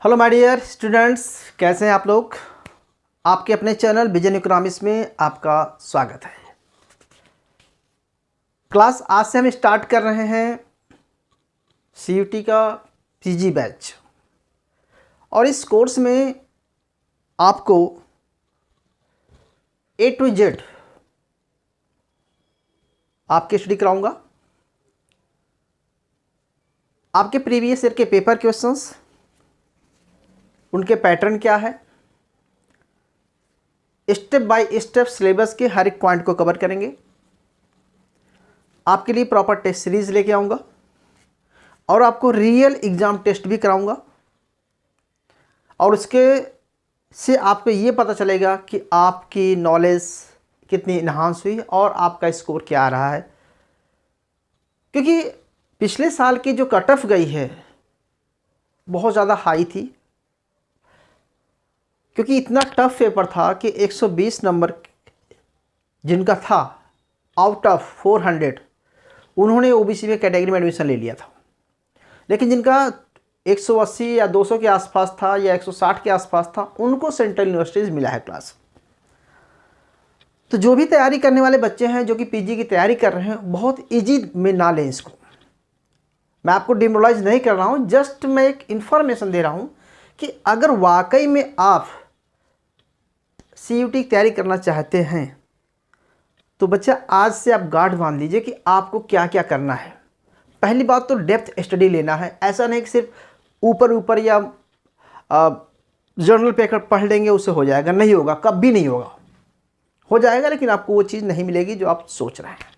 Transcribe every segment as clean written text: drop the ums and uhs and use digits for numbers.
Hello my dear students, कैसे हैं आप लोग। आपके अपने चैनल विजन इकोनॉमिक्स में आपका स्वागत है। क्लास आज से हम स्टार्ट कर रहे हैं सीयूटी का पीजी बैच, और इस कोर्स में आपको ए टू जेड आपके स्टडी कराऊंगा। आपके प्रीवियस ईयर के पेपर क्वेश्चंस, उनके पैटर्न क्या है, स्टेप बाय स्टेप सिलेबस के हर एक पॉइंट को कवर करेंगे। आपके लिए प्रॉपर टेस्ट सीरीज लेके आऊँगा और आपको रियल एग्ज़ाम टेस्ट भी कराऊंगा, और उसके से आपको ये पता चलेगा कि आपकी नॉलेज कितनी इन्हांस हुई और आपका स्कोर क्या आ रहा है। क्योंकि पिछले साल की जो कट ऑफ गई है बहुत ज़्यादा हाई थी, क्योंकि इतना टफ पेपर था कि 120 नंबर जिनका था आउट ऑफ 400 उन्होंने ओबीसी में कैटेगरी में एडमिशन ले लिया था। लेकिन जिनका 180 या 200 के आसपास था या 160 के आसपास था, उनको सेंट्रल यूनिवर्सिटीज़ मिला है क्लास। तो जो भी तैयारी करने वाले बच्चे हैं, जो कि पीजी की तैयारी कर रहे हैं, बहुत इजी में ना लें इसको। मैं आपको डिमोरलाइज नहीं कर रहा हूँ, जस्ट मैं एक इन्फॉर्मेशन दे रहा हूँ कि अगर वाकई में आप सीयूटी की तैयारी करना चाहते हैं तो बच्चा आज से आप गार्ड बांध लीजिए कि आपको क्या क्या करना है। पहली बात तो डेप्थ स्टडी लेना है। ऐसा नहीं कि सिर्फ ऊपर ऊपर या जर्नल पेपर पढ़ लेंगे उससे हो जाएगा, नहीं होगा, कभी नहीं होगा। हो जाएगा लेकिन आपको वो चीज़ नहीं मिलेगी जो आप सोच रहे हैं।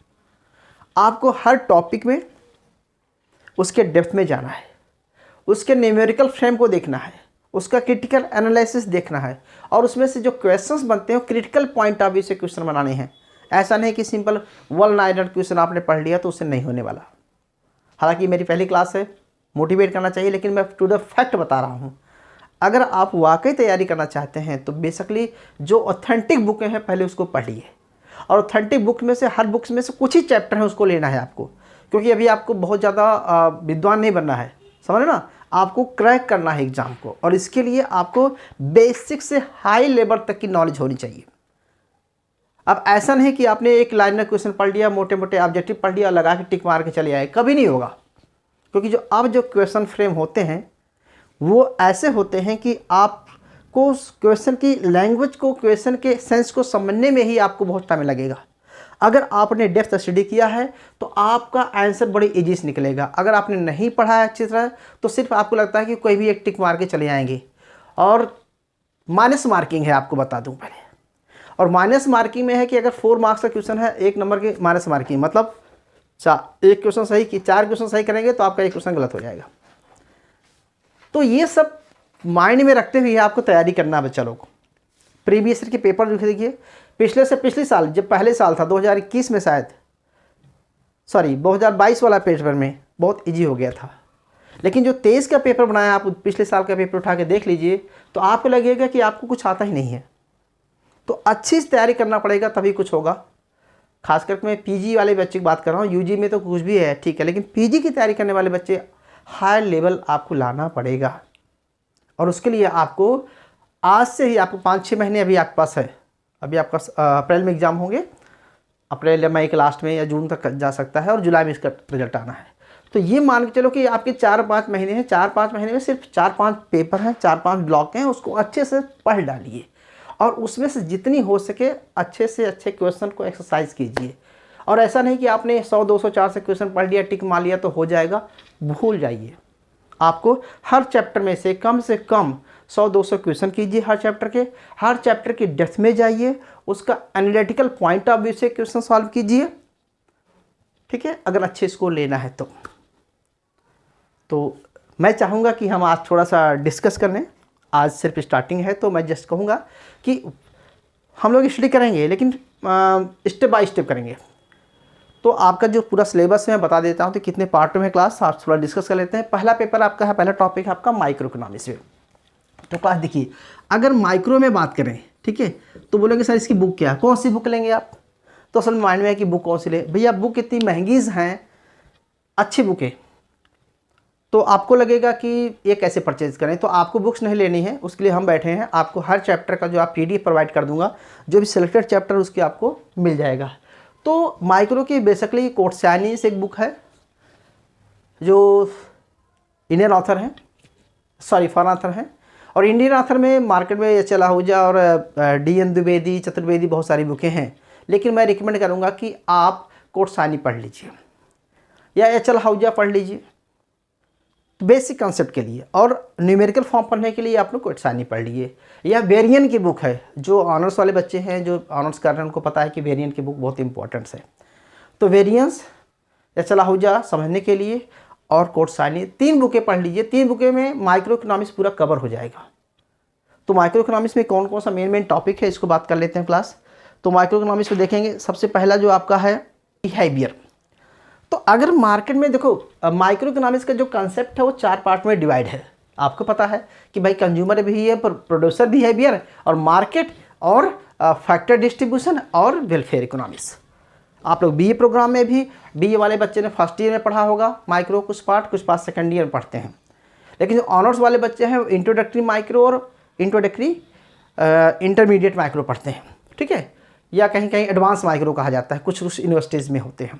आपको हर टॉपिक में उसके डेप्थ में जाना है, उसके न्यूमेरिकल फ्रेम को देखना है, उसका क्रिटिकल एनालिसिस देखना है, और उसमें से जो क्वेश्चंस बनते हैं क्रिटिकल पॉइंट ऑफ व्यू से क्वेश्चन बनाने हैं। ऐसा नहीं कि सिंपल वन लाइनर क्वेश्चन आपने पढ़ लिया तो उससे नहीं होने वाला। हालांकि मेरी पहली क्लास है, मोटिवेट करना चाहिए, लेकिन मैं टू द फैक्ट बता रहा हूँ। अगर आप वाकई तैयारी करना चाहते हैं तो बेसिकली जो ऑथेंटिक बुकें हैं पहले उसको पढ़िए, और ऑथेंटिक बुक में से हर बुक्स में से कुछ ही चैप्टर हैं उसको लेना है आपको। क्योंकि अभी आपको बहुत ज़्यादा विद्वान नहीं बनना है, समझ रहे ना, आपको क्रैक करना है एग्ज़ाम को, और इसके लिए आपको बेसिक से हाई लेवल तक की नॉलेज होनी चाहिए। अब ऐसा नहीं कि आपने एक लाइनर क्वेश्चन पढ़ लिया, मोटे मोटे ऑब्जेक्टिव पढ़ लिया, लगा के टिक मार के चले आए, कभी नहीं होगा। क्योंकि जो अब जो क्वेश्चन फ्रेम होते हैं वो ऐसे होते हैं कि आपको उस क्वेश्चन की लैंग्वेज को, क्वेश्चन के सेंस को समझने में ही आपको बहुत टाइम लगेगा। अगर आपने डेप्थ स्टडी किया है तो आपका आंसर बड़ी ईजी से निकलेगा। अगर आपने नहीं पढ़ा है अच्छी तरह तो सिर्फ आपको लगता है कि कोई भी एक टिक मार के चले आएंगे, और माइनस मार्किंग है, आपको बता दूं पहले। और माइनस मार्किंग में है कि अगर 4 मार्क्स का क्वेश्चन है, 1 नंबर की माइनस मार्किंग, मतलब एक क्वेश्चन सही की 4 क्वेश्चन सही करेंगे तो आपका एक क्वेश्चन गलत हो जाएगा। तो ये सब माइंड में रखते हुए आपको तैयारी करना है बच्चा लोग। प्रीवियस ईयर के पेपर देखिए, पिछले से पिछले साल जब पहले साल था 2021 में, शायद 2022 वाला पेपर में बहुत इजी हो गया था। लेकिन जो 23 का पेपर बनाया, आप पिछले साल का पेपर उठा के देख लीजिए तो आपको लगेगा कि आपको कुछ आता ही नहीं है। तो अच्छी से तैयारी करना पड़ेगा, तभी कुछ होगा। खास करके मैं पीजी वाले बच्चे की बात कर रहा हूँ। यूजी में तो कुछ भी है, ठीक है, लेकिन पीजी की तैयारी करने वाले बच्चे हाई लेवल आपको लाना पड़ेगा। और उसके लिए आपको आज से ही, आपको 5-6 महीने अभी आपके पास है। अभी आपका अप्रैल में एग्ज़ाम होंगे, अप्रैल या मई के लास्ट में या जून तक जा सकता है, और जुलाई में इसका रिजल्ट आना है। तो ये मान के चलो कि आपके 4-5 महीने हैं। 4-5 महीने में सिर्फ 4-5 पेपर हैं, 4-5 ब्लॉक हैं, उसको अच्छे से पढ़ डालिए, और उसमें से जितनी हो सके अच्छे से अच्छे क्वेश्चन को एक्सरसाइज कीजिए। और ऐसा नहीं कि आपने 100-200 400 क्वेश्चन पढ़ लिया, टिक मार लिया तो हो जाएगा, भूल जाइए। आपको हर चैप्टर में से कम 100-200 क्वेश्चन कीजिए। हर चैप्टर की डेप्थ में जाइए, उसका एनालिटिकल पॉइंट ऑफ व्यू से क्वेश्चन सॉल्व कीजिए, ठीक है, अगर अच्छे स्कोर लेना है तो मैं चाहूँगा कि हम आज थोड़ा सा डिस्कस कर लें। आज सिर्फ स्टार्टिंग है, तो मैं जस्ट कहूँगा कि हम लोग स्टडी करेंगे, लेकिन स्टेप बाय स्टेप करेंगे। तो आपका जो पूरा सिलेबस है मैं बता देता हूँ, तो कितने पार्ट में क्लास आप थोड़ा डिस्कस कर लेते हैं। पहला पेपर आपका है, पहला टॉपिक है आपका माइक्रो इकोनॉमिक्स में। तो क्लास देखिए, अगर माइक्रो में बात करें, ठीक है, तो बोलेंगे सर इसकी बुक क्या है, कौन सी बुक लेंगे आप। तो असल में माइंड में है कि बुक कौन सी ले। भैया बुक इतनी महंगी हैं, अच्छी बुक है, तो आपको लगेगा कि ये कैसे परचेज़ करें, तो आपको बुक्स नहीं लेनी है, उसके लिए हम बैठे हैं। आपको हर चैप्टर का जो आप PDF प्रोवाइड कर दूंगा, जो भी सिलेक्टेड चैप्टर उसके आपको मिल जाएगा। तो माइक्रो की बेसिकली कोट्सानी एक बुक है जो इंडियन ऑथर हैं, सॉरी फॉरेन ऑथर हैं, और इंडियन ऑथर में मार्केट में एच एल आहूजा और DN द्विवेदी, चतुर्वेदी बहुत सारी बुकें हैं, लेकिन मैं रिकमेंड करूँगा कि आप कोट्सानी पढ़ लीजिए या एच एल आहूजा पढ़ लीजिए बेसिक कंसेप्ट के लिए, और न्यूमेरिकल फॉर्म पढ़ने के लिए आप लोग कोट्सानी पढ़ लीजिए। यह वेरियन की बुक है, जो ऑनर्स वाले बच्चे हैं, जो ऑनर्स कर रहे हैं, उनको पता है कि वेरियन की बुक बहुत इंपॉर्टेंट है। तो वेरियंस, एच एल आहूजा समझने के लिए, और कोट्सानी, 3 बुकें पढ़ लीजिए। 3 बुकें में माइक्रो इकोनॉमिक्स पूरा कवर हो जाएगा। तो माइक्रो इकोनॉमिक्स में कौन कौन सा मेन टॉपिक है, इसको बात कर लेते हैं क्लास। तो माइक्रो इकोनॉमिक्स में देखेंगे सबसे पहला जो आपका है बिहेवियर। तो अगर मार्केट में देखो, माइक्रो इकोनॉमिक्स का जो कंसेप्ट है वो 4 पार्ट में डिवाइड है। आपको पता है कि भाई कंज्यूमर बिहेवियर, प्रोड्यूसर बिहेवियर, और मार्केट, और फैक्टर डिस्ट्रीब्यूशन, और वेलफेयर इकोनॉमिक्स। आप लोग BA प्रोग्राम में भी, BA वाले बच्चे ने फर्स्ट ईयर में पढ़ा होगा माइक्रो, कुछ पार्ट सेकंड ईयर में पढ़ते हैं। लेकिन जो ऑनर्स वाले बच्चे हैं इंट्रोडक्टरी माइक्रो और इंट्रोडक्टरी इंटरमीडिएट माइक्रो पढ़ते हैं, ठीक है, या कहीं कहीं एडवांस माइक्रो कहा जाता है, कुछ यूनिवर्सिटीज़ में होते हैं।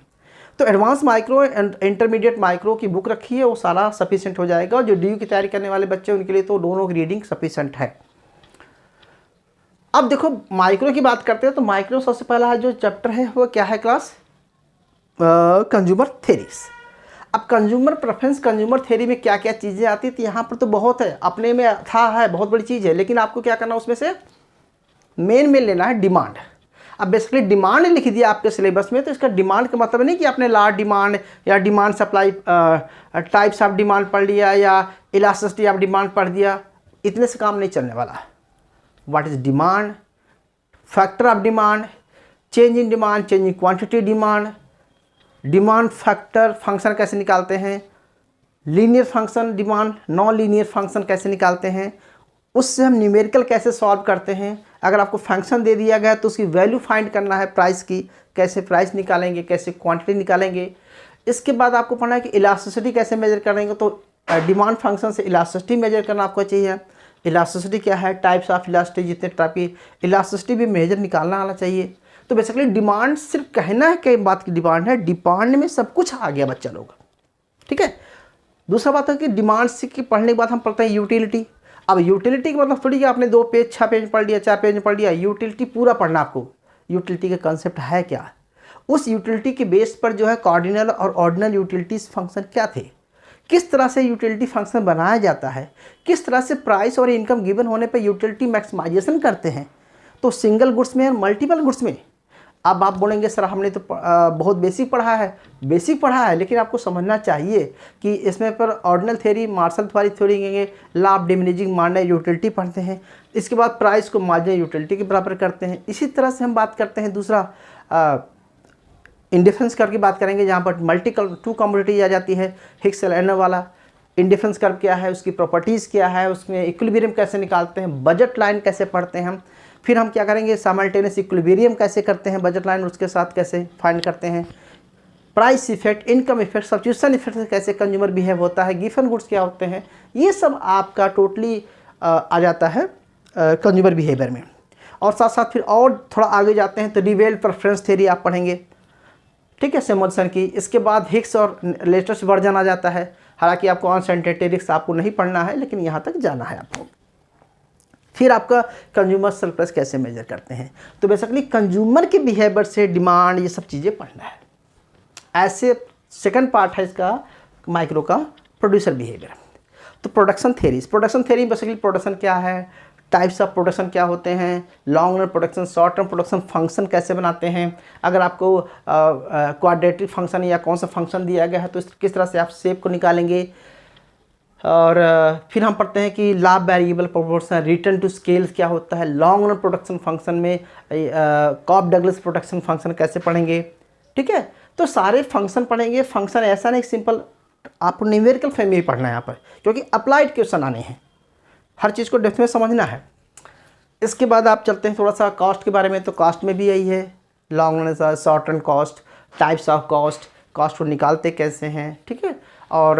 तो advance micro and intermediate micro की बुक रखी है, वो सारा सफिशिएंट हो जाएगा। और जो DU की तैयारी करने वाले बच्चे हैं उनके लिए तो दोनों की रीडिंग सफिशिएंट है। अब देखो माइक्रो की बात करते हैं, तो माइक्रो सबसे पहला जो चैप्टर है वो क्या है क्लास, कंज्यूमर थेरीज। अब कंज्यूमर प्रेफरेंस, कंज्यूमर थेरी में क्या क्या चीज़ें आती है, तो यहाँ पर तो बहुत है, अपने में था है, बहुत बड़ी चीज़ है, लेकिन आपको क्या करना उसमें से मेन में लेना है डिमांड। अब बेसिकली डिमांड लिख दिया आपके सिलेबस में, तो इसका डिमांड का मतलब नहीं कि आपने लार्ज डिमांड या demand supply types of demand पढ़ लिया या इलास्टिसिटी ऑफ डिमांड पढ़ दिया, इतने से काम नहीं चलने वाला। What is demand, factor of demand, change in demand, change in quantity demand, demand factor function कैसे निकालते हैं, linear function demand, non linear function कैसे निकालते हैं, उससे हम न्यूमेरिकल कैसे सॉल्व करते हैं। अगर आपको फंक्शन दे दिया गया तो उसकी वैल्यू फाइंड करना है प्राइस की, कैसे प्राइस निकालेंगे, कैसे क्वांटिटी निकालेंगे। इसके बाद आपको पढ़ना है कि इलास्टिसिटी कैसे मेजर करेंगे, तो डिमांड फंक्शन से इलास्टिसिटी मेजर करना आपको चाहिए। इलास्टिसिटी क्या है, टाइप्स ऑफ इलास्टिसिटी, जितने टाइप की इलास्टिसिटी भी मेजर निकालना आना चाहिए। तो बेसिकली डिमांड सिर्फ कहना है कई बात की डिमांड है, डिमांड में सब कुछ आ गया बच्चा लोग, ठीक है। दूसरा बात है कि डिमांड से की पढ़ने के बाद हम पढ़ते हैं यूटिलिटी। अब यूटिलिटी का मतलब थोड़ी कि आपने 2 पेज 6 पेज पढ़ लिया, 4 पेज पढ़ लिया, यूटिलिटी पूरा पढ़ना आपको। यूटिलिटी का कंसेप्ट है क्या, उस यूटिलिटी के बेस पर जो है कार्डिनल और ऑर्डिनल यूटिलिटीज फंक्शन क्या थे, किस तरह से यूटिलिटी फंक्शन बनाया जाता है, किस तरह से प्राइस और इनकम गिवन होने पर यूटिलिटी मैक्सिमाइजेशन करते हैं, तो सिंगल गुड्स में और मल्टीपल गुड्स में। अब आप बोलेंगे सर हमने तो बहुत बेसिक पढ़ा है, बेसिक पढ़ा है, लेकिन आपको समझना चाहिए कि इसमें पर ऑर्डिनल थ्योरी, मार्शल वाली थ्योरी कहेंगे, law of diminishing marginal utility पढ़ते हैं, इसके बाद प्राइस को मार्जिनल यूटिलिटी के बराबर करते हैं। इसी तरह से हम बात करते हैं दूसरा इंडिफरेंस कर्व की बात करेंगे, जहाँ पर टू कमोडिटीज आ जाती है, हिक्स एंड लर्नर वाला। इंडिफरेंस कर्व क्या है, उसकी प्रॉपर्टीज़ क्या है, उसमें इक्विलिब्रियम कैसे निकालते हैं, बजट लाइन कैसे पढ़ते हैं हम, फिर हम क्या करेंगे साइमल्टेनियस इक्विलिब्रियम कैसे करते हैं, बजट लाइन उसके साथ कैसे फाइंड करते हैं, price effect, income effect, substitution effect से कैसे कंज्यूमर बिहेव होता है, गिवन गुड्स क्या होते हैं, ये सब आपका टोटली आ जाता है कंज्यूमर बिहेवियर में। और साथ साथ फिर और थोड़ा आगे जाते हैं तो रिवेल्ड प्रेफरेंस थ्योरी आप पढ़ेंगे, ठीक है, सिमोनसन की। इसके बाद हिक्स और लेटेस्ट वर्जन आ जाता है। हालांकि आपको अनसाइंटिफिक आपको नहीं पढ़ना है, लेकिन यहाँ तक जाना है आपको। फिर आपका कंज्यूमर सरप्लस कैसे मेजर करते हैं, तो बेसिकली कंज्यूमर के बिहेवियर से डिमांड, ये सब चीज़ें पढ़ना है। ऐसे सेकंड पार्ट है इसका माइक्रो का, प्रोड्यूसर बिहेवियर। तो production theories, production theory basically production क्या है, टाइप्स ऑफ प्रोडक्शन क्या होते हैं, long run production, short term production, function कैसे बनाते हैं, अगर आपको क्वाड्रेटिक फंक्शन या कौन सा फंक्शन दिया गया है तो किस तरह से आप शेप को निकालेंगे। और फिर हम पढ़ते हैं कि लाभ variable proportion, return to scales क्या होता है, लॉन्ग रन प्रोडक्शन फंक्शन में कॉप डगलस प्रोडक्शन फंक्शन कैसे पढ़ेंगे, ठीक है। तो सारे फंक्शन पढ़ेंगे। फंक्शन ऐसा नहीं सिंपल आपको न्यूमेरिकल फॉर्म में ही पढ़ना है यहाँ पर, क्योंकि अप्लाइड क्वेश्चन आने हैं, हर चीज़ को डेप्थ में समझना है। इसके बाद आप चलते हैं थोड़ा सा कॉस्ट के बारे में। तो कॉस्ट में भी यही है, long run, short run cost, types of cost, cost को निकालते कैसे हैं, ठीक है। और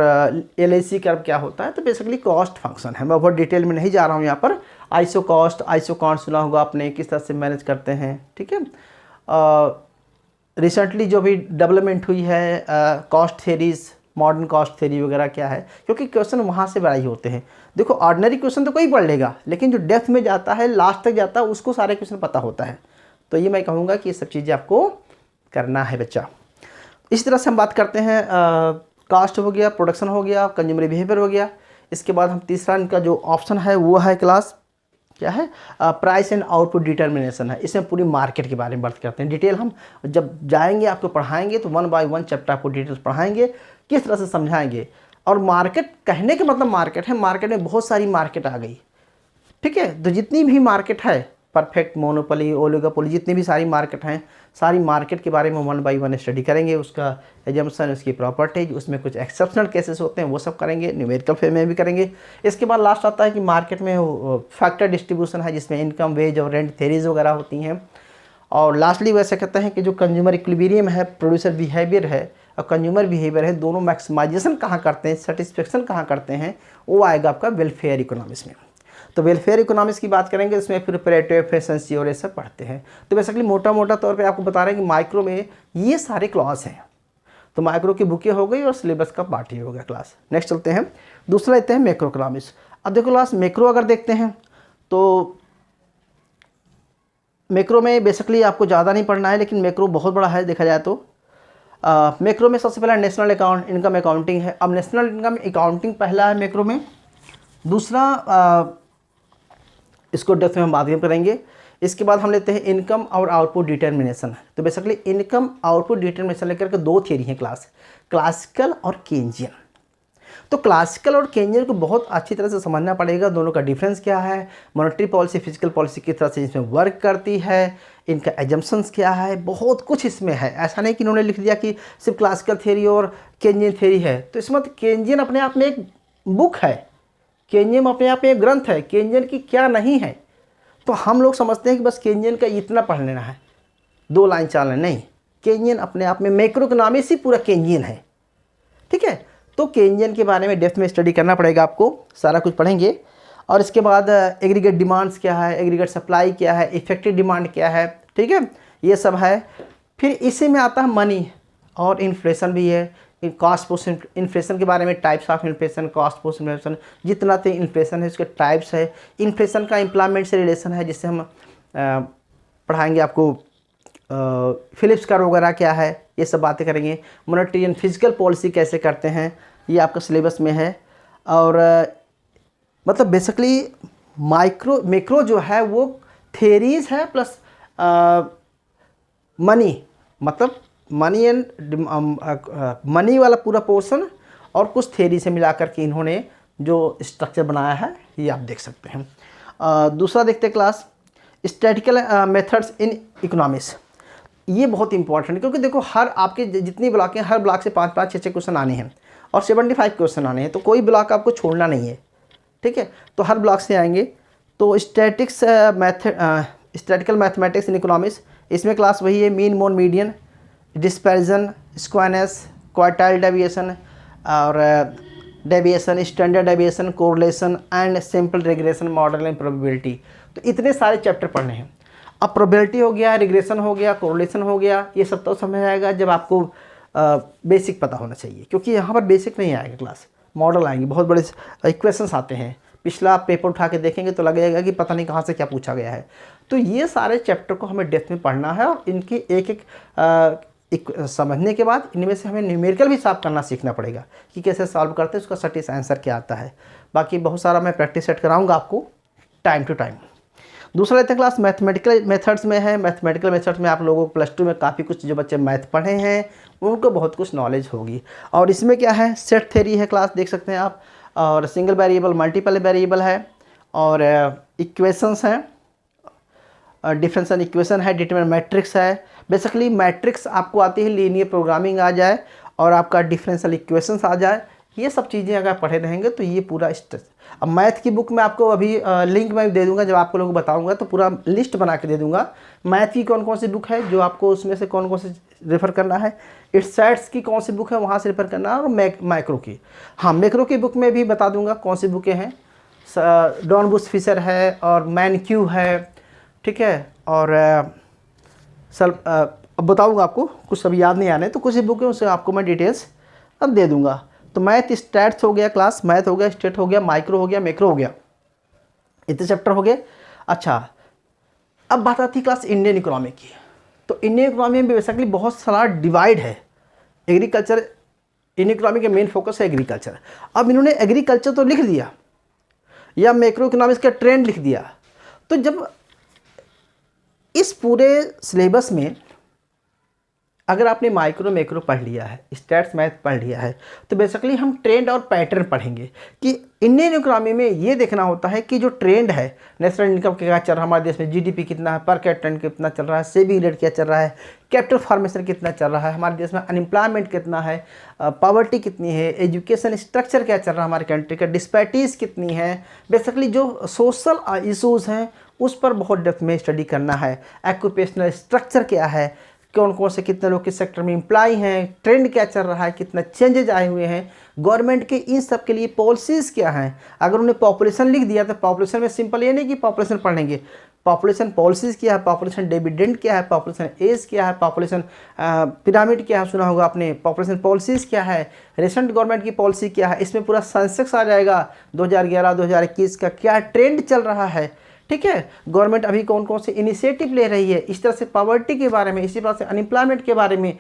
LIC कर्व क्या होता है। तो बेसिकली कॉस्ट फंक्शन है, मैं बहुत डिटेल में नहीं जा रहा हूँ यहाँ पर। आइसो कॉस्ट, आइसो काउंट सुना होगा आपने, किस तरह से मैनेज करते हैं, ठीक है। रिसेंटली जो भी डेवलपमेंट हुई है cost theories, modern cost theory वगैरह क्या है, क्योंकि क्वेश्चन वहाँ से बड़ाई होते हैं। देखो ऑर्डिनरी क्वेश्चन तो कोई पढ़ लेगा, लेकिन जो डेप्थ में जाता है, लास्ट तक जाता है, उसको सारे क्वेश्चन पता होता है। तो ये मैं कहूँगा कि ये सब चीज़ें आपको करना है बच्चा। इस तरह से हम बात करते हैं कास्ट हो गया, प्रोडक्शन हो गया, कंज्यूमर बिहेवियर हो गया। इसके बाद हम तीसरा इनका जो ऑप्शन है वो है क्लास क्या है, प्राइस एंड आउटपुट डिटर्मिनेशन है। इसमें पूरी मार्केट के बारे में बात करते हैं। डिटेल हम जब जाएंगे आपको पढ़ाएंगे तो 1 बाय 1 चैप्टर आपको डिटेल्स पढ़ाएंगे, किस तरह से समझाएंगे। और मार्केट कहने के मतलब मार्केट है, मार्केट में बहुत सारी मार्केट आ गई, ठीक है। तो जितनी भी मार्केट है, परफेक्ट, मोनोपोली, ओलिगोपोली, जितनी भी सारी मार्केट हैं, सारी मार्केट के बारे में 1 बाय 1 स्टडी करेंगे। उसका एजम्पशन, उसकी प्रॉपर्टीज, उसमें कुछ एक्सेप्शनल केसेस होते हैं वो सब करेंगे, न्यूमेरिकल फे में भी करेंगे। इसके बाद लास्ट आता है कि मार्केट में फैक्टर डिस्ट्रीब्यूशन है, जिसमें इनकम, वेज और रेंट थेरीज वगैरह होती हैं। और लास्टली वैसे कहते हैं कि जो कंज्यूमर इक्विलिब्रियम है, प्रोड्यूसर बिहेवियर है और कंज्यूमर बिहेवियर है, दोनों मैक्सिमाइजेशन कहाँ करते हैं, सेटिस्फेक्शन कहाँ करते हैं, वो आएगा आपका वेलफेयर इकोनॉमिक्स में। तो वेलफेयर इकोनॉमिक्स की बात करेंगे, इसमें फिर प्रेटिव एफिशिएंसी और ये सब पढ़ते हैं। तो बेसिकली मोटा मोटा तौर पे आपको बता रहे हैं कि माइक्रो में ये सारे क्लास हैं। तो माइक्रो की बुकें हो गई और सिलेबस का पार्ट ही हो गया क्लास। नेक्स्ट चलते हैं, दूसरा लेते हैं मैक्रो इकोनॉमिक्स। अब देखो क्लास मैक्रो अगर देखते हैं तो मैक्रो में बेसिकली आपको ज़्यादा नहीं पढ़ना है, लेकिन मैक्रो बहुत बड़ा है देखा जाए तो। मैक्रो में सबसे पहला नेशनल अकाउंट इनकम अकाउंटिंग है। अब नेशनल इनकम अकाउंटिंग पहला है मैक्रो में। दूसरा इसको डेप्थ में हम बाद में करेंगे। इसके बाद हम लेते हैं इनकम और आउटपुट डिटर्मिनेशन। तो बेसिकली इनकम आउटपुट डिटर्मिनेशन लेकर के 2 थियरी हैं क्लास, क्लासिकल और केंजियन। तो क्लासिकल और केंजियन को बहुत अच्छी तरह से समझना पड़ेगा, दोनों का डिफरेंस क्या है, मॉनेटरी पॉलिसी फिजिकल पॉलिसी किस तरह से इसमें वर्क करती है, इनका एजम्पशंस क्या है, बहुत कुछ इसमें है। ऐसा नहीं कि इन्होंने लिख दिया कि सिर्फ क्लासिकल थ्योरी और केंजियन थ्योरी है। तो इसमें केंजियन अपने आप में एक बुक है, केंजियन अपने आप में एक ग्रंथ है, केंजियन की क्या नहीं है। तो हम लोग समझते हैं कि बस केंजियन का इतना पढ़ लेना है, 2 लाइन 4 लाइन, नहीं। केंजियन अपने आप में मैक्रो इकोनॉमिक्स ही पूरा केंजियन है, ठीक है। तो केंजियन के बारे में डेप्थ में स्टडी करना पड़ेगा आपको, सारा कुछ पढ़ेंगे। और इसके बाद एग्रीगेट डिमांड्स क्या है, एग्रीगेट सप्लाई क्या है, इफेक्टिव डिमांड क्या है, ठीक है, ये सब है। फिर इसी में आता है मनी और इन्फ्लेशन भी है, कॉस्ट पोस्ट इन्फ्लेशन के बारे में, types of inflation, cost post inflation, जितना तो इन्फ्लेशन है उसके टाइप्स है। इन्फ्लेशन का एम्प्लॉयमेंट से रिलेशन है, जिससे हम पढ़ाएंगे आपको। फिलिप्स कर्व वगैरह क्या है, ये सब बातें करेंगे। मॉनेटरी एंड फिजिकल पॉलिसी कैसे करते हैं, ये आपका सिलेबस में है। और मतलब बेसिकली मैक्रो जो है वो थेरीज है प्लस मनी, मतलब मनी एंड मनी वाला पूरा पोर्शन और कुछ थेरी से मिला करके इन्होंने जो स्ट्रक्चर बनाया है, ये आप देख सकते हैं। दूसरा देखते हैं class statistical methods in economics. ये बहुत इंपॉर्टेंट है, क्योंकि देखो हर आपके जितनी ब्लॉक हैं, हर ब्लॉक से 5-5 6-6 क्वेश्चन आने हैं और 75 क्वेश्चन आने हैं। तो कोई ब्लॉक आपको छोड़ना नहीं है, ठीक है। तो हर ब्लॉक से आएंगे। तो स्टैटिकल मैथमेटिक्स इन इकोनॉमिक्स, इसमें क्लास वही है, mean mode median, dispersion, skewness, quartile deviation और deviation, standard deviation, correlation and simple regression model and probability. तो इतने सारे चैप्टर पढ़ने हैं। अब प्रोबेबिलिटी हो गया, रिग्रेशन हो गया, कोरिलेशन हो गया, ये सब तो समझ आएगा जब आपको बेसिक पता होना चाहिए, क्योंकि यहाँ पर बेसिक नहीं आएगा क्लास, मॉडल आएंगे, बहुत बड़े इक्वेशंस आते हैं। पिछला पेपर उठा के देखेंगे तो लगेगा कि पता नहीं कहाँ से क्या पूछा गया है। तो ये सारे चैप्टर को हमें डेप्थ में पढ़ना है और इनकी एक समझने के बाद इनमें से हमें न्यूमेरिकल भी सॉल्व करना सीखना पड़ेगा कि कैसे सॉल्व करते हैं, उसका सटीक आंसर क्या आता है। बाकी बहुत सारा मैं प्रैक्टिस सेट कराऊंगा आपको टाइम टू टाइम। दूसरा लेते हैं क्लास मैथमेटिकल मेथड्स में है। मैथमेटिकल मेथड्स में आप लोगों को +2 में काफ़ी कुछ जो बच्चे मैथ पढ़े हैं उनको बहुत कुछ नॉलेज होगी। और इसमें क्या है, सेट थ्योरी है क्लास, देख सकते हैं आप, और सिंगल वेरिएबल, मल्टीपल वेरिएबल है, और इक्वेशंस हैं, डिफरेंशियल इक्वेशन है, डिटरमिनेंट मैट्रिक्स है। बेसिकली मैट्रिक्स आपको आती है, लीनियर प्रोग्रामिंग आ जाए और आपका डिफरेंशियल इक्वेशंस आ जाए, ये सब चीज़ें अगर पढ़े रहेंगे तो ये पूरा स्ट्रेस। अब मैथ की बुक में आपको अभी लिंक मैं दे दूंगा, जब आपको लोग बताऊंगा तो पूरा लिस्ट बना के दे दूंगा मैथ की कौन कौन सी बुक है, जो आपको उसमें से कौन कौन से रेफ़र करना है, स्टैट्स की कौन सी बुक है वहाँ से रेफ़र करना है, और मैक्रो की, हाँ मैक्रो की बुक में भी बता दूंगा कौन सी बुकें हैं। डॉन बुश फिशर है और मैनक्यू है, ठीक है, और अब बताऊंगा आपको, कुछ अभी याद नहीं आने तो कुछ बुक है उससे आपको मैं डिटेल्स अब दे दूंगा। तो मैथ स्टैट्स हो गया, क्लास मैथ हो गया, स्टेट हो गया, माइक्रो हो गया, मैक्रो हो गया, इतने चैप्टर हो गए। अच्छा, अब बात आती है क्लास इंडियन इकोनॉमी की। तो इंडियन इकोनॉमी में बेसिकली बहुत सारा डिवाइड है। एग्रीकल्चर, इंडियन इकोनॉमी का मेन फोकस है एग्रीकल्चर। अब इन्होंने एग्रीकल्चर तो लिख दिया या मैक्रो इकोनॉमिक्स का ट्रेंड लिख दिया, तो जब इस पूरे सिलेबस में अगर आपने माइक्रो मैक्रो पढ़ लिया है, स्टैट्स मैथ पढ़ लिया है, तो बेसिकली हम ट्रेंड और पैटर्न पढ़ेंगे कि इंडियन इकोनॉमी में ये देखना होता है कि जो ट्रेंड है, नेशनल इनकम क्या चल रहा है हमारे देश में, जीडीपी कितना है, पर कैपिटा कितना चल रहा है, सेविंग रेट क्या चल रहा है, कैपिटल फॉर्मेशन कितना चल रहा है हमारे देश में, अनएम्प्लॉयमेंट कितना है, पॉवर्टी कितनी है, एजुकेशन स्ट्रक्चर क्या चल रहा है हमारे कंट्री का, डिस्पैरिटीज़ कितनी है, बेसिकली जो सोशल इशूज़ हैं उस पर बहुत डेप्थ में स्टडी करना है। ऑक्यूपेशनल स्ट्रक्चर क्या है, कौन कौन से कितने लोग किस सेक्टर में एम्प्लॉय हैं, ट्रेंड क्या चल रहा है, कितना चेंजेज आए हुए हैं, गवर्नमेंट के इन सब के लिए पॉलिसीज़ क्या हैं। अगर उन्हें पॉपुलेशन लिख दिया तो पॉपुलेशन में सिंपल ये नहीं कि पॉपुलेशन पढ़ेंगे, पॉपुलेशन पॉलिसीज़ क्या है, पॉपुलेशन डिविडेंड क्या है, पॉपुलेशन एज क्या है, पॉपुलेशन पिरामिड क्या है, सुना होगा आपने, पॉपुलेशन पॉलिसीज़ क्या है, रिसेंट गवर्नमेंट की पॉलिसी क्या है, इसमें पूरा सेंसेक्स आ जाएगा 2011-2021 का क्या ट्रेंड चल रहा है, ठीक है, गवर्नमेंट अभी कौन कौन से इनिशिएटिव ले रही है, इस तरह से पॉवर्टी के बारे में, इसी तरह से अनएम्प्लॉयमेंट के बारे में,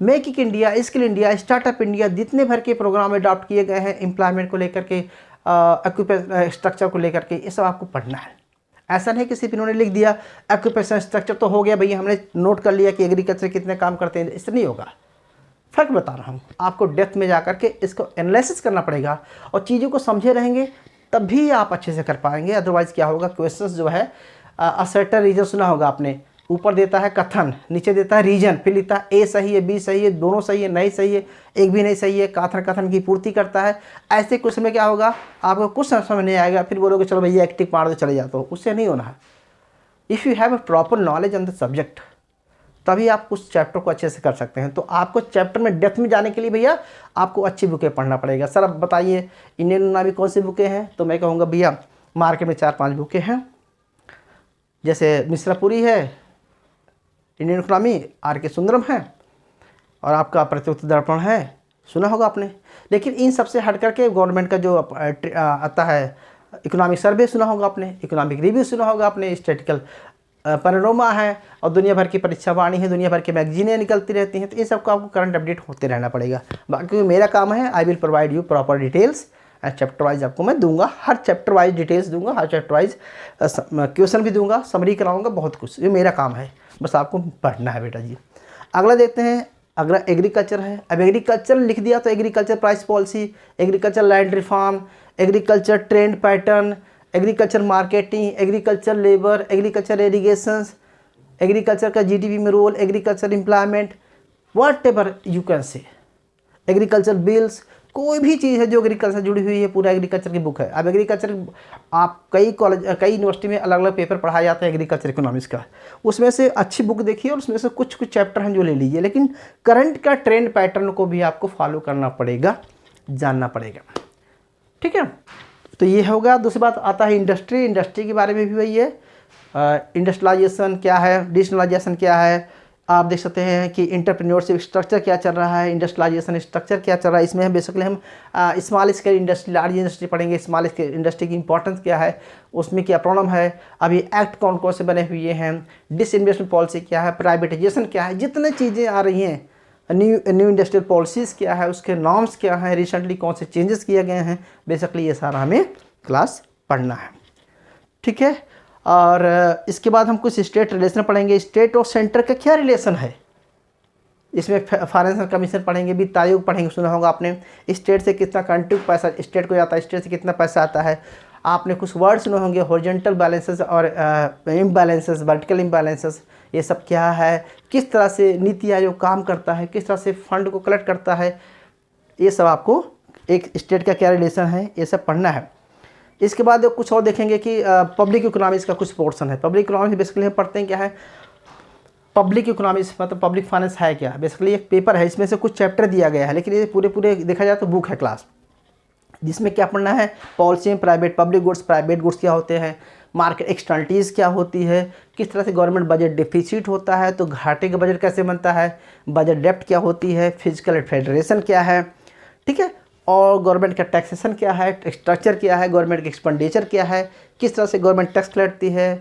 make in India, skill India, startup India, जितने भर के प्रोग्राम अडॉप्ट किए गए हैं एम्प्लॉयमेंट को लेकर के, ऑक्यूपेशन स्ट्रक्चर को लेकर के, ये सब आपको पढ़ना है। ऐसा नहीं कि सिर्फ इन्होंने लिख दिया ऑक्यूपेशन स्ट्रक्चर तो हो गया भैया, हमने नोट कर लिया कि एग्रीकल्चर कितने काम करते हैं, इससे नहीं होगा। फर्क बता रहा हूँ आपको, डेप्थ में जा करके इसको एनालिसिस करना पड़ेगा और चीज़ों को समझे रहेंगे तब भी आप अच्छे से कर पाएंगे। अदरवाइज़ क्या होगा, क्वेश्चंस जो है असर्टेन रीजन सुना होगा आपने, ऊपर देता है कथन, नीचे देता है रीजन, फिर लिखता है ए सही है, बी सही है, दोनों सही है, नहीं सही है, एक भी नहीं सही है, कथन की पूर्ति करता है। ऐसे क्वेश्चन में क्या होगा, आपको कुछ समझ नहीं आएगा, फिर बोलोगे चलो भैया एक टिक मार दो चले जाते हो, उससे नहीं होना है। If you have a proper knowledge on the subject तभी आप उस चैप्टर को अच्छे से कर सकते हैं। तो आपको चैप्टर में डेप्थ में जाने के लिए भैया आपको अच्छी बुकें पढ़ना पड़ेगा। सर अब बताइए इंडियन इकोनॉमी कौन सी बुकें हैं, तो मैं कहूँगा भैया मार्केट में 4-5 बुकें हैं, जैसे मिश्रापुरी है इंडियन इकोनॉमी, R.K. सुंदरम है, और आपका प्रत्युत्तर दर्पण है, सुना होगा आपने। लेकिन इन सबसे हट करके गवर्नमेंट का जो आता है इकोनॉमिक सर्वे सुना होगा आपने, इकोनॉमिक रिव्यू सुना होगा आपने, स्टैटिस्टिकल पैनोरमा है, और दुनिया भर की परीक्षा वाणी है, दुनिया भर की मैगजीनें निकलती रहती हैं। तो इन सबको आपको करंट अपडेट होते रहना पड़ेगा। बाकी मेरा काम है, I will provide you proper details and chapter wise आपको मैं दूंगा, हर चैप्टर वाइज डिटेल्स दूंगा, हर चैप्टर वाइज क्वेश्चन भी दूंगा, समरी कराऊंगा, बहुत कुछ, ये मेरा काम है, बस आपको पढ़ना है बेटा जी। अगला देखते हैं, अगला एग्रीकल्चर है। अब एग्रीकल्चर लिख दिया तो agriculture price policy, agriculture land reform, agriculture trend pattern, agriculture marketing, agriculture labour, agriculture irrigations, agriculture का जीडीपी में role, agriculture employment, whatever you can say, agriculture bills, कोई भी चीज़ है जो एग्रीकल्चर जुड़ी हुई है, पूरा एग्रीकल्चर की बुक है। अब एग्रीकल्चर आप कई कॉलेज कई यूनिवर्सिटी में अलग अलग पेपर पढ़ाया जाता है एग्रीकल्चर इकोनॉमिक्स का, उसमें से अच्छी बुक देखिए और उसमें से कुछ कुछ चैप्टर हैं जो ले लीजिए, लेकिन करंट का ट्रेंड पैटर्न को भी आपको फॉलो करना पड़ेगा, जानना पड़ेगा, ठीक है। तो ये होगा। दूसरी बात आता है इंडस्ट्री, इंडस्ट्री के बारे में भी वही है, इंडस्ट्रियलाइजेशन क्या है, डिजिटलाइजेशन क्या है, आप देख सकते हैं कि इंटरप्रेन्योरशिप स्ट्रक्चर क्या चल रहा है, इंडस्ट्रियलाइजेशन स्ट्रक्चर क्या चल रहा है। इसमें हम बेसिकली हम small scale industry, large industry पढ़ेंगे, स्मॉल स्केल इंडस्ट्री की इंपॉर्टेंस क्या है, उसमें क्या प्रॉब्लम है, अभी एक्ट कौन कौन से बने हुए हैं, डिसइन्वेस्टमेंट पॉलिसी क्या है, प्राइवेटाइजेशन क्या है, जितने चीज़ें आ रही हैं, न्यू इंडस्ट्रियल पॉलिसीज़ क्या है, उसके नॉर्म्स क्या हैं, रिसेंटली कौन से चेंजेस किए गए हैं, बेसिकली ये सारा हमें क्लास पढ़ना है, ठीक है। और इसके बाद हम कुछ स्टेट रिलेशन पढ़ेंगे, स्टेट और सेंटर का क्या रिलेशन है, इसमें फाइनेंशियल कमीशन पढ़ेंगे, वित्त आयोग पढ़ेंगे, सुना होगा आपने, स्टेट से कितना कंट्री को पैसा स्टेट को जाता है, स्टेट से कितना पैसा आता है। आपने कुछ वर्ड सुने होंगे, हॉरिजॉन्टल बैलेंसेस और इम्बैलेंसेस, वर्टिकल इम्बैलेंसेस, ये सब क्या है, किस तरह से नीति आयोग काम करता है, किस तरह से फंड को कलेक्ट करता है, ये सब आपको एक स्टेट का क्या रिलेशन है, ये सब पढ़ना है। इसके बाद कुछ और देखेंगे कि पब्लिक इकोनॉमिक्स का कुछ पोर्शन है। पब्लिक इकोनॉमिक्स बेसिकली हम पढ़ते हैं क्या है, पब्लिक इकोनॉमिक्स मतलब पब्लिक फाइनेंस है क्या। बेसिकली एक पेपर है, इसमें से कुछ चैप्टर दिया गया है, लेकिन ये पूरे देखा जाए तो बुक है क्लास, जिसमें क्या पढ़ना है, पॉलिसी में private public goods, private goods क्या होते हैं, मार्केट एक्सटर्नलिटीज़ क्या होती है, किस तरह से गवर्नमेंट बजट डिफिसिट होता है तो घाटे का बजट कैसे बनता है, बजट डेप्ट क्या होती है, फिजिकल फेडरेशन क्या है, ठीक है, और गवर्नमेंट का टैक्सेशन क्या है, स्ट्रक्चर क्या है, गवर्नमेंट का एक्सपेंडिचर क्या है, किस तरह से गवर्नमेंट टैक्स कलेक्टती है,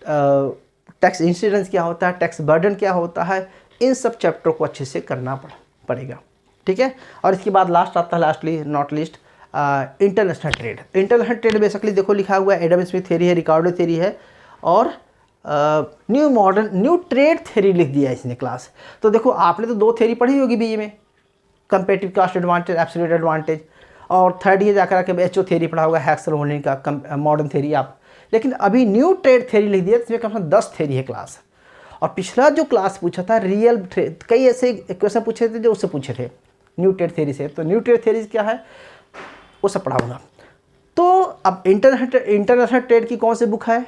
टैक्स इंसिडेंस क्या होता है, टैक्स बर्डन क्या होता है, इन सब चैप्टर को अच्छे से करना पड़ेगा, ठीक है। और इसके बाद लास्ट आता है, lastly not list, international trade. International trade basically देखो लिखा हुआ है, एडम स्मिथ थ्योरी है, रिकार्डो थ्योरी है, और न्यू ट्रेड थ्योरी लिख दिया है इसने क्लास। तो देखो आपने तो 2 थ्योरी पढ़ी होगी बीए में, comparative cost advantage, absolute advantage, और थर्ड ईयर जाकर के एचओ थ्योरी पढ़ा होगा, हैक्सल होल्डिंग का मॉडर्न थ्योरी आप, लेकिन अभी न्यू ट्रेड थ्योरी लिख दिया, इसमें कम से कम 10 थ्योरी है क्लास। और पिछला जो क्लास पूछा था रियल ट्रेड, कई ऐसे क्वेश्चन पूछे थे जो उससे पूछे थे न्यू ट्रेड थ्योरी से, तो न्यू ट्रेड थ्योरी क्या है वो सब पढ़ाऊंगा। तो अब इंटरनेशनल ट्रेड की कौन सी बुक है,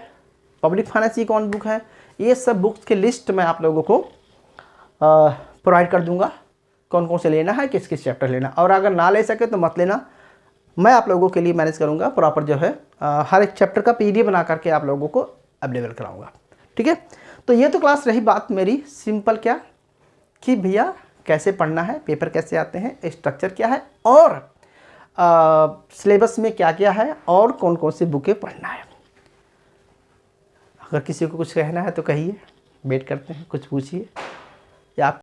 पब्लिक फाइनेंस की कौन बुक है, ये सब बुक्स की लिस्ट मैं आप लोगों को प्रोवाइड कर दूंगा, कौन कौन से लेना है, किस किस चैप्टर लेना, और अगर ना ले सके तो मत लेना, मैं आप लोगों के लिए मैनेज करूंगा प्रॉपर जो है हर एक चैप्टर का पीडीएफ बना करके आप लोगों को अवेलेबल कराऊंगा, ठीक है। तो ये तो क्लास रही बात मेरी सिंपल क्या कि भैया कैसे पढ़ना है, पेपर कैसे आते हैं, स्ट्रक्चर क्या है, और सिलेबस में क्या क्या है, और कौन कौन सी बुकें पढ़ना है। अगर किसी को कुछ कहना है तो कहिए, वेट करते हैं, कुछ पूछिए या आप